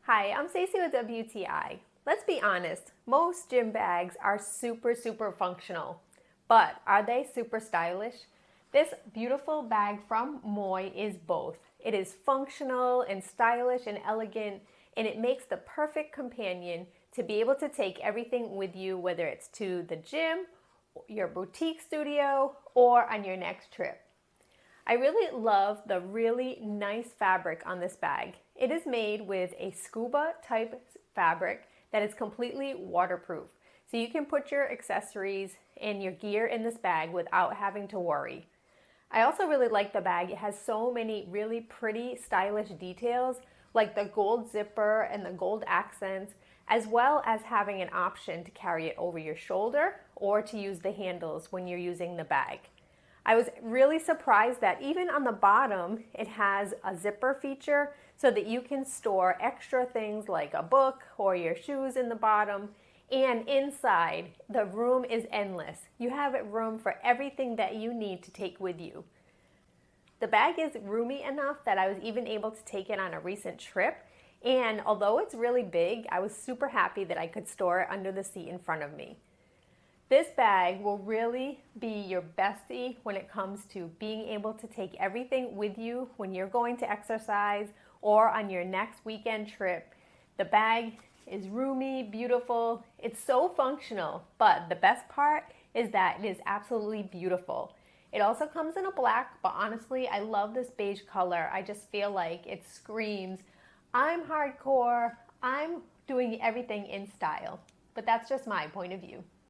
Hi, I'm Stacey with WTI. Let's be honest, most gym bags are super functional, but are they super stylish? This beautiful bag from MOIY is both. It is functional and stylish and elegant, and it makes the perfect companion to be able to take everything with you, whether it's to the gym, your boutique studio, or on your next trip. I really love the really nice fabric on this bag. It is made with a scuba type fabric that is completely waterproof. So you can put your accessories and your gear in this bag without having to worry. I also really like the bag. It has so many really pretty stylish details like the gold zipper and the gold accents, as well as having an option to carry it over your shoulder or to use the handles when you're using the bag. I was really surprised that even on the bottom, it has a zipper feature so that you can store extra things like a book or your shoes in the bottom. And inside, the room is endless. You have room for everything that you need to take with you. The bag is roomy enough that I was even able to take it on a recent trip. And although it's really big, I was super happy that I could store it under the seat in front of me. This bag will really be your bestie when it comes to being able to take everything with you when you're going to exercise or on your next weekend trip. The bag is roomy, beautiful. It's so functional, but the best part is that it is absolutely beautiful. It also comes in a black, but honestly, I love this beige color. I just feel like it screams, I'm hardcore, I'm doing everything in style. But that's just my point of view.